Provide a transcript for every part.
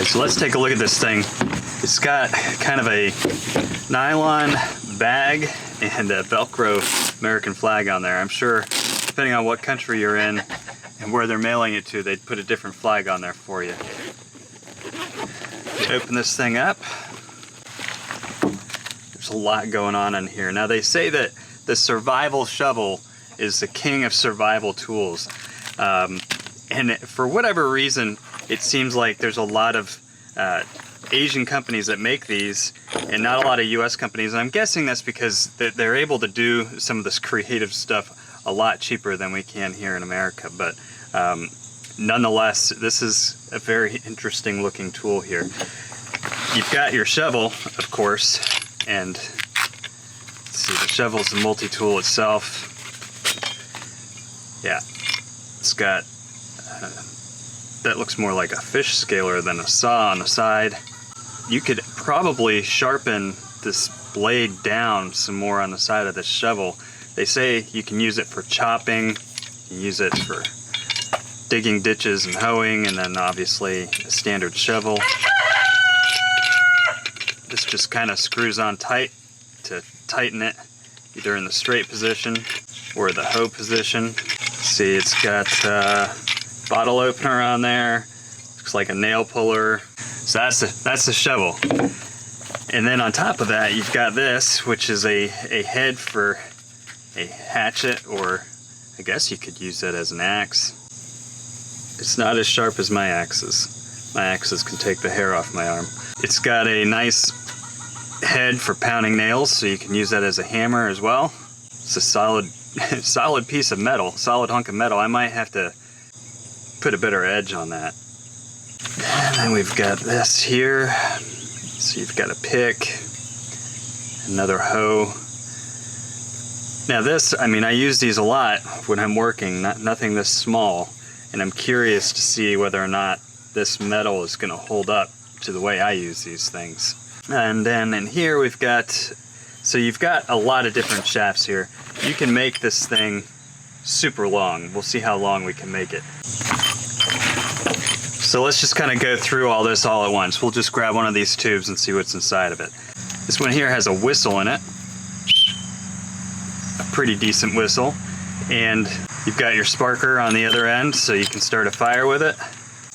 So let's take a look at this thing. It's got kind of a nylon bag and a Velcro American flag on there. I'm sure depending on what country you're in and where they're mailing it to, they'd put a different flag on there for you. You open this thing up. There's a lot going on in here. Now they say that the survival shovel is the king of survival tools. And for whatever reason, it seems like there's a lot of Asian companies that make these and not a lot of US companies. And I'm guessing that's because they're able to do some of this creative stuff a lot cheaper than we can here in America. But nonetheless, this is a very interesting looking tool here. You've got your shovel, of course, and let's see, the shovel's a multi-tool itself. Yeah, it's got, that looks more like a fish scaler than a saw on the side. You could probably sharpen this blade down some more on the side of this shovel. They say you can use it for chopping, you use it for digging ditches and hoeing, and then obviously a standard shovel. This just kind of screws on tight to tighten it, either in the straight position or the hoe position. See, it's got a bottle opener on there. Looks like a nail puller. So that's the shovel. And then on top of that, you've got this, which is a head for a hatchet, or I guess you could use that as an axe. It's not as sharp as my axes. My axes can take the hair off my arm. It's got a nice head for pounding nails, so you can use that as a hammer as well. It's a solid piece of metal, solid hunk of metal. I might have to put a better edge on that. And then we've got this here. So you've got a pick, another hoe. Now this, I mean, I use these a lot when I'm working, nothing this small, and I'm curious to see whether or not this metal is going to hold up to the way I use these things. And then in here we've got, so you've got a lot of different shafts here. You can make this thing super long. We'll see how long we can make it. So let's just kind of go through all this all at once. We'll just grab one of these tubes and see what's inside of it. This one here has a whistle in it. A pretty decent whistle. And you've got your sparker on the other end, so you can start a fire with it.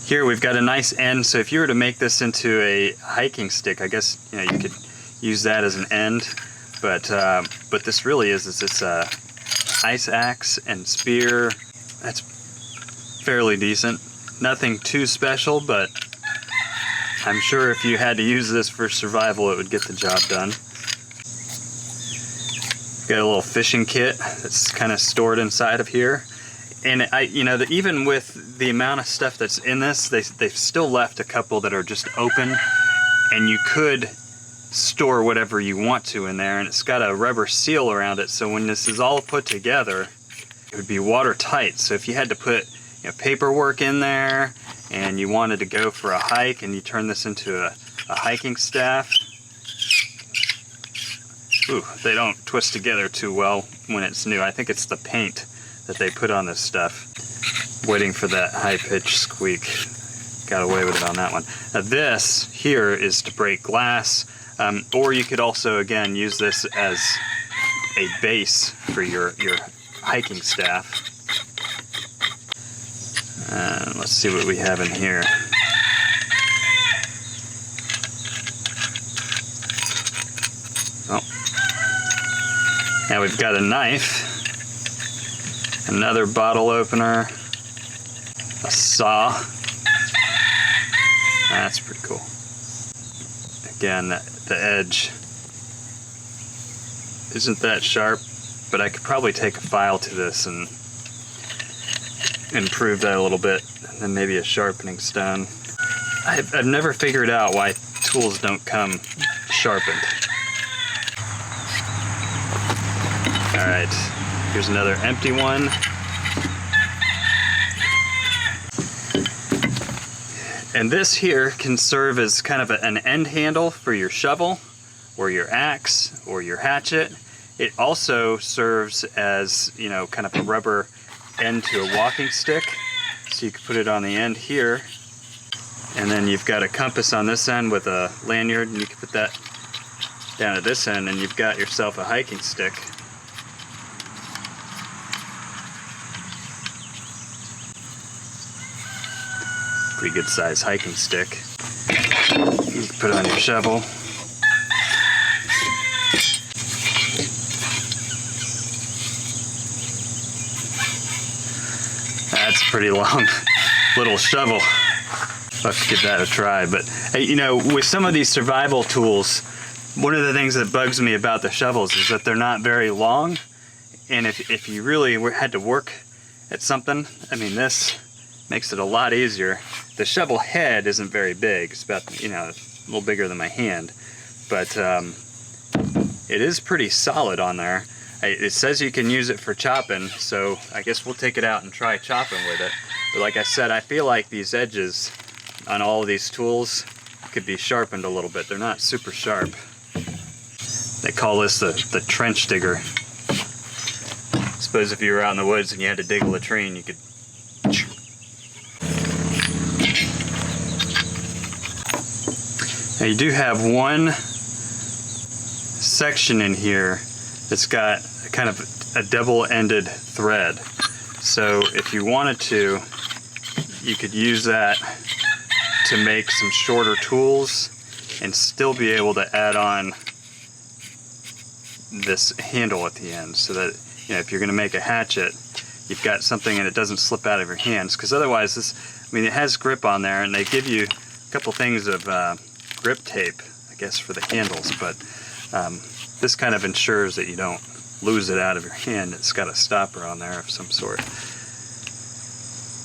Here we've got a nice end, so if you were to make this into a hiking stick, I guess you could use that as an end. But this really is this ice axe and spear. That's fairly decent. Nothing too special, but I'm sure if you had to use this for survival, it would get the job done. Got a little fishing kit that's kind of stored inside of here. And even with the amount of stuff that's in this, they've still left a couple that are just open, and you could store whatever you want to in there. And it's got a rubber seal around it, so when this is all put together, it would be watertight. So if you had to put paperwork in there and you wanted to go for a hike and you turn this into a hiking staff, ooh, they don't twist together too well when it's new. I think it's the paint that they put on this stuff. Waiting for that high-pitched squeak. Got away with it on that one. Now this here is to break glass, or you could also, again, use this as a base for your hiking staff. Let's see what we have in here. Oh. Now we've got a knife, another bottle opener, a saw. That's pretty cool. Again, the edge isn't that sharp, but I could probably take a file to this and improve that a little bit, and then maybe a sharpening stone. I've never figured out why tools don't come sharpened. All right, here's another empty one. And this here can serve as kind of an end handle for your shovel or your axe or your hatchet. It also serves as, kind of a rubber end to a walking stick. So you can put it on the end here And then you've got a compass on this end with a lanyard, and you can put that down at this end, and you've got yourself a hiking stick. Pretty good size hiking stick. You can put it on your shovel. That's a pretty long little shovel. I'll have to give that a try. But you know, with some of these survival tools, one of the things that bugs me about the shovels is that they're not very long. And if you really had to work at something, I mean, this makes it a lot easier. The shovel head isn't very big. It's about, you know, a little bigger than my hand. But it is pretty solid on there. It says you can use it for chopping, so I guess we'll take it out and try chopping with it. But like I said, I feel like these edges on all of these tools could be sharpened a little bit. They're not super sharp. They call this the trench digger. I suppose if you were out in the woods and you had to dig a latrine, you could. Now you do have one section in here that's got kind of a double-ended thread. So if you wanted to, you could use that to make some shorter tools and still be able to add on this handle at the end, so that, you know, if you're going to make a hatchet, you've got something and it doesn't slip out of your hands. Because otherwise, this, I mean, it has grip on there, and they give you a couple things of grip tape, I guess, for the handles, but this kind of ensures that you don't lose it out of your hand. It's got a stopper on there of some sort.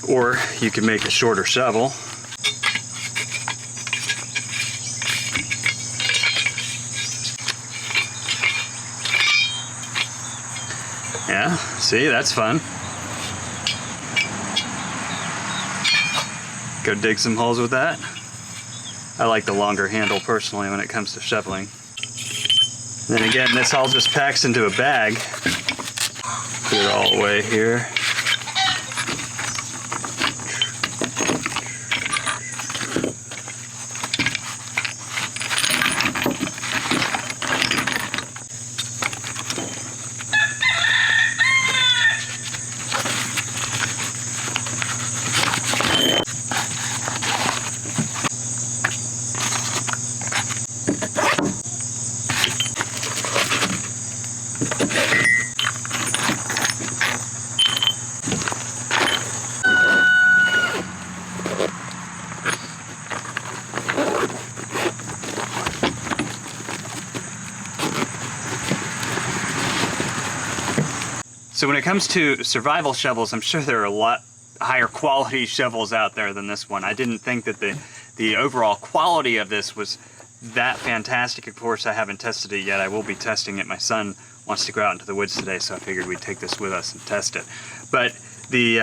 Or you can make a shorter shovel. Yeah, see, that's fun. Go dig some holes with that. I like the longer handle personally when it comes to shoveling. Then again, this all just packs into a bag. Put it all away here. So when it comes to survival shovels, I'm sure there are a lot higher quality shovels out there than this one. I didn't think that the overall quality of this was that fantastic. Of course, I haven't tested it yet. I will be testing it. My son wants to go out into the woods today, so I figured we'd take this with us and test it. But the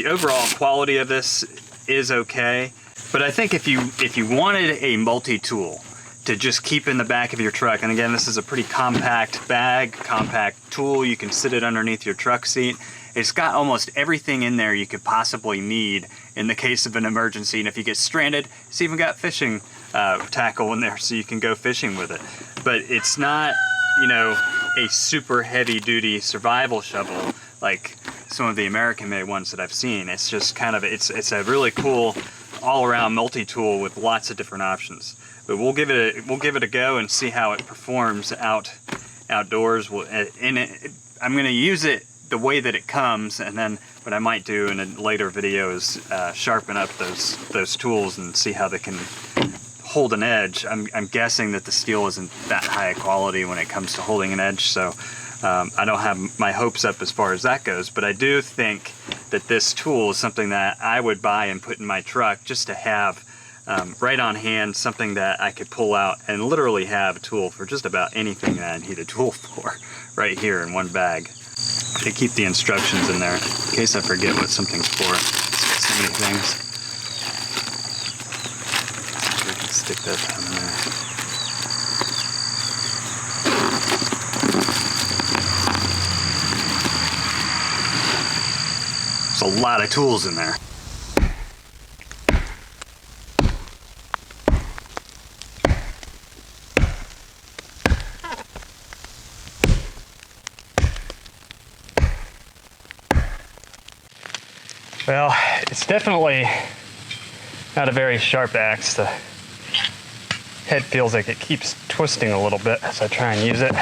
overall quality of this is okay. But I think if you wanted a multi-tool to just keep in the back of your truck, and again, this is a pretty compact bag, compact tool. You can sit it underneath your truck seat. It's got almost everything in there you could possibly need in the case of an emergency. And if you get stranded, it's even got fishing tackle in there so you can go fishing with it. But it's not, you know, a super heavy duty survival shovel like some of the American-made ones that I've seen. It's just kind of, it's a really cool all-around multi-tool with lots of different options. But we'll give it a go and see how it performs outdoors. I'm going to use it the way that it comes, and then what I might do in a later video is sharpen up those tools and see how they can hold an edge. I'm guessing that the steel isn't that high quality when it comes to holding an edge, so I don't have my hopes up as far as that goes. But I do think that this tool is something that I would buy and put in my truck just to have right on hand, something that I could pull out and literally have a tool for just about anything that I need a tool for right here in one bag. They keep the instructions in there in case I forget what something's for. So many things. We can stick that down there. There's a lot of tools in there. Well, it's definitely not a very sharp axe. The head feels like it keeps twisting a little bit as I try and use it.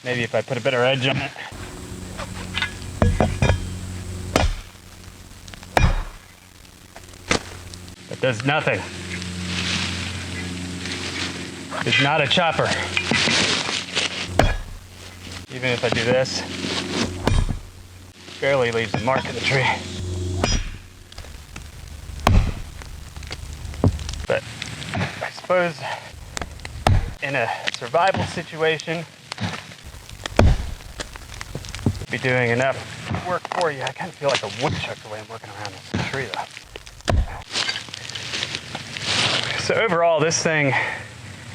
Maybe if I put a better edge on it. That does nothing. It's not a chopper. Even if I do this, barely leaves a mark in the tree. But I suppose in a survival situation, be doing enough work for you. I kind of feel like a woodchuck the way I'm working around this tree though. So overall, this thing,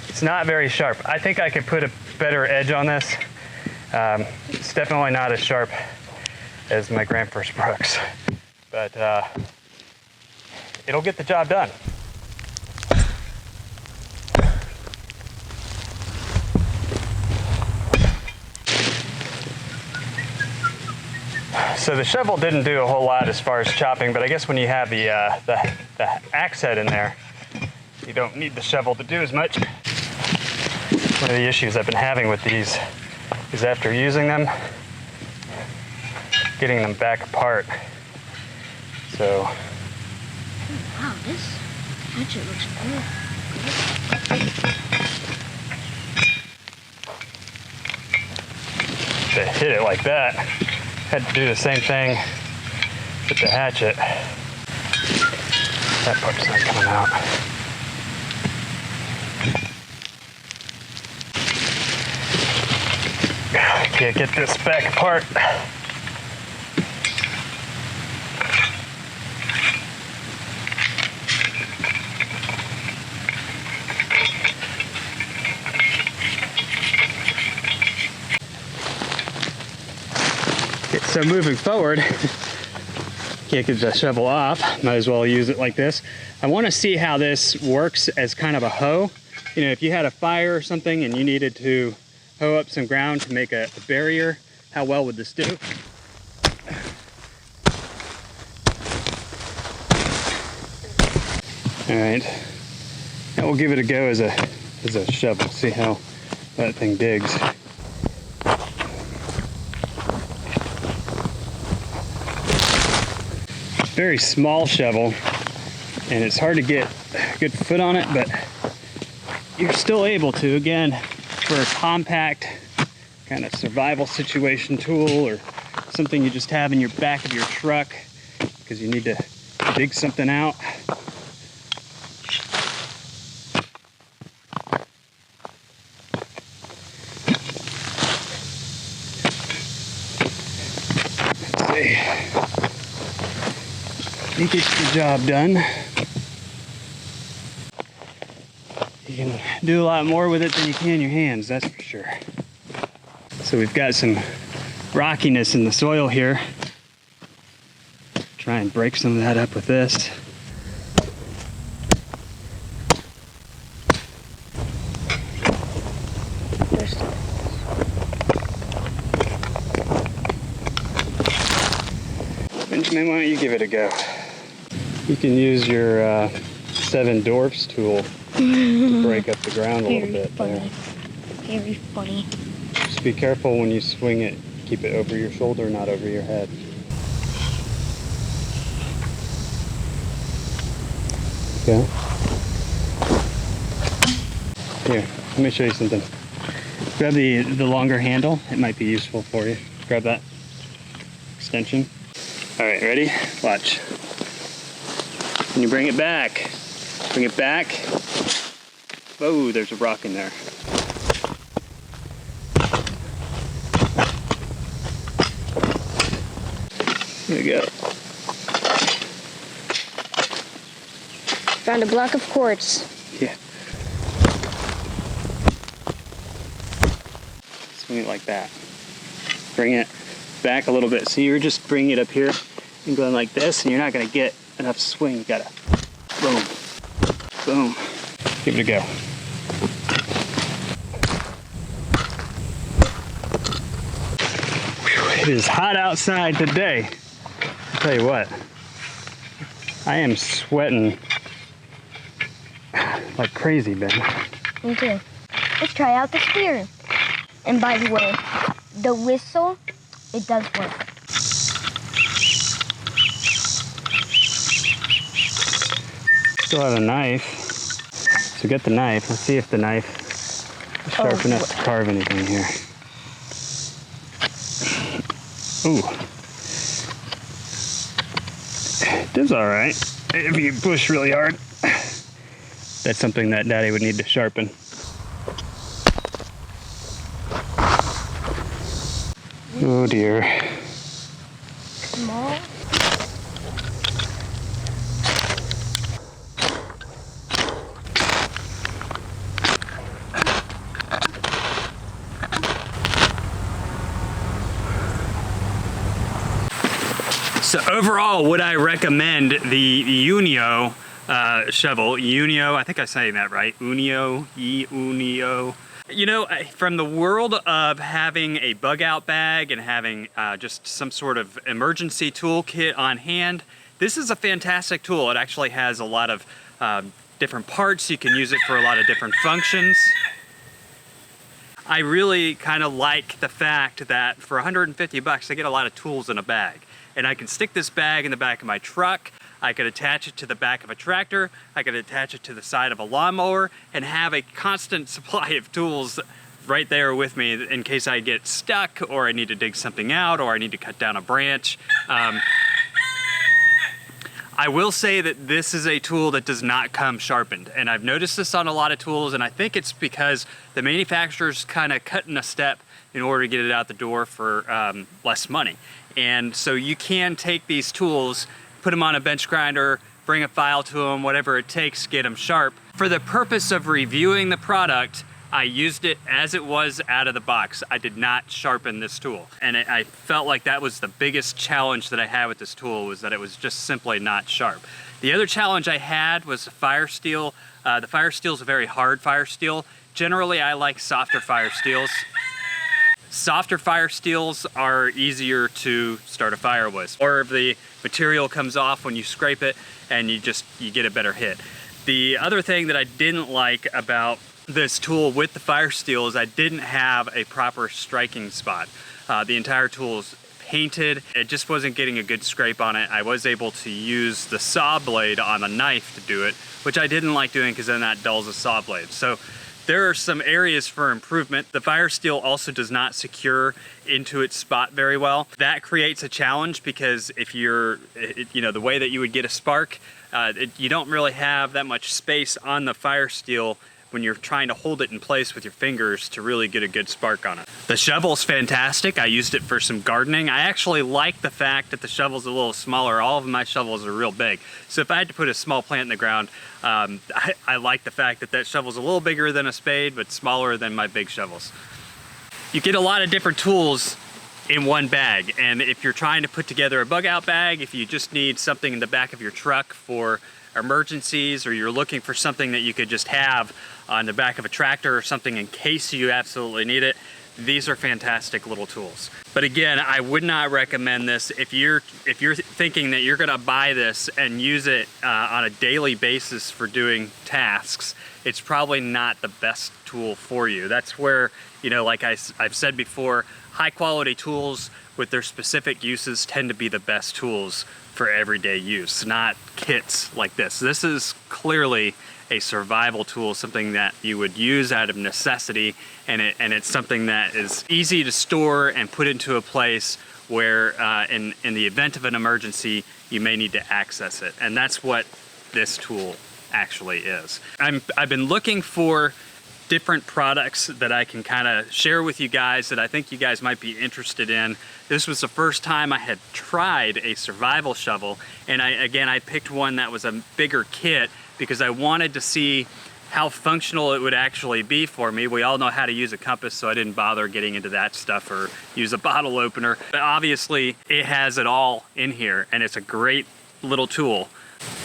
it's not very sharp. I think I could put a better edge on this. It's definitely not as sharp as my Gramfors Brooks, but it'll get the job done. So the shovel didn't do a whole lot as far as chopping, but I guess when you have the axe head in there, you don't need the shovel to do as much. One of the issues I've been having with these is after using them, getting them back apart. So. Wow, this hatchet looks good. To hit it like that, had to do the same thing with the hatchet. That part's not coming out. Can't get this back apart. Okay, so moving forward, can't get the shovel off. Might as well use it like this. I want to see how this works as kind of a hoe. You know, if you had a fire or something and you needed to hoe up some ground to make a barrier, how well would this do? All right, now we'll give it a go as a shovel, see how that thing digs. Very small shovel, and it's hard to get a good foot on it, but you're still able to, again, for a compact kind of survival situation tool or something you just have in your back of your truck because you need to dig something out. Let's see. It gets the job done. You can do a lot more with it than you can your hands, that's for sure. So we've got some rockiness in the soil here. Try and break some of that up with this. Benjamin, why don't you give it a go? You can use your 7 Dwarfs tool to break up the ground a little bit there. Very funny. Just be careful when you swing it. Keep it over your shoulder, not over your head. Okay. Here, let me show you something. Grab the longer handle. It might be useful for you. Grab that extension. All right, ready? Watch. When you bring it back, oh, there's a rock in there. There we go. Found a block of quartz. Yeah. Swing it like that. Bring it back a little bit. So you're just bringing it up here and going like this, and you're not gonna get enough swing. You gotta boom, boom. Give it a go. Whew. It is hot outside today. I'll tell you what, I am sweating like crazy, Ben. Me too. Let's try out the spear. And by the way, the whistle, it does work. Still have a knife. So get the knife. Let's see if the knife is sharp enough to carve anything here. Ooh. It does all right if you push really hard. That's something that Daddy would need to sharpen. Oh dear. Small. So overall, would I recommend the Iunio shovel? Iunio, I think I'm saying that right. Iunio. You know, from the world of having a bug out bag and having just some sort of emergency toolkit on hand, this is a fantastic tool. It actually has a lot of different parts. You can use it for a lot of different functions. I really kind of like the fact that for 150 bucks, I get a lot of tools in a bag. And I can stick this bag in the back of my truck. I could attach it to the back of a tractor. I could attach it to the side of a lawnmower and have a constant supply of tools right there with me in case I get stuck or I need to dig something out or I need to cut down a branch. I will say that this is a tool that does not come sharpened, and I've noticed this on a lot of tools, and I think it's because the manufacturer's kind of cutting a step in order to get it out the door for less money. And so you can take these tools, put them on a bench grinder, bring a file to them, whatever it takes, get them sharp. For the purpose of reviewing the product, I used it as it was out of the box. I did not sharpen this tool. And I felt like that was the biggest challenge that I had with this tool, was that it was just simply not sharp. The other challenge I had was fire steel. The fire steel is a very hard fire steel. Generally, I like softer fire steels. Softer fire steels are easier to start a fire with, or if the material comes off when you scrape it and you get a better hit. The other thing that I didn't like about this tool with the fire steel is I didn't have a proper striking spot. The entire tool is painted. It just wasn't getting a good scrape on it. I was able to use the saw blade on the knife to do it, which I didn't like doing because then that dulls the saw blade. So there are some areas for improvement. The fire steel also does not secure into its spot very well. That creates a challenge because if you're, the way that you would get a spark, you don't really have that much space on the fire steel when you're trying to hold it in place with your fingers to really get a good spark on it. The shovel's fantastic. I used it for some gardening. I actually like the fact that the shovel's a little smaller. All of my shovels are real big. So if I had to put a small plant in the ground, I like the fact that that shovel's a little bigger than a spade, but smaller than my big shovels. You get a lot of different tools in one bag. And if you're trying to put together a bug out bag, if you just need something in the back of your truck for emergencies, or you're looking for something that you could just have on the back of a tractor or something in case you absolutely need it, these are fantastic little tools. But again, I would not recommend this if you're thinking that you're gonna buy this and use it on a daily basis for doing tasks. It's probably not the best tool for you. That's where, like I've said before, high quality tools with their specific uses tend to be the best tools for everyday use, not kits like this. This is clearly a survival tool, something that you would use out of necessity, and it's something that is easy to store and put into a place where in the event of an emergency, you may need to access it. And that's what this tool actually is. I've been looking for different products that I can kind of share with you guys that I think you guys might be interested in. This was the first time I had tried a survival shovel, and I picked one that was a bigger kit because I wanted to see how functional it would actually be for me. We all know how to use a compass, so I didn't bother getting into that stuff or use a bottle opener. But obviously, it has it all in here, and it's a great little tool.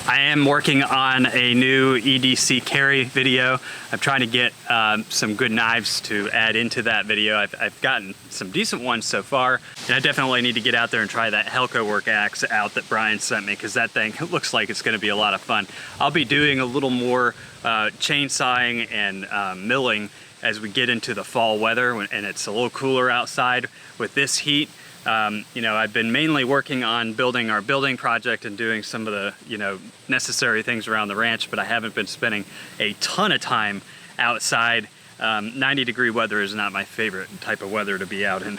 I am working on a new EDC carry video. I'm trying to get some good knives to add into that video. I've gotten some decent ones so far, and I definitely need to get out there and try that Helco work axe out that Brian sent me, because that thing looks like it's going to be a lot of fun. I'll be doing a little more chainsawing and milling as we get into the fall weather and it's a little cooler outside. With this heat, you know, I've been mainly working on building our building project and doing some of the, you know, necessary things around the ranch, but I haven't been spending a ton of time outside. 90-degree weather is not my favorite type of weather to be out in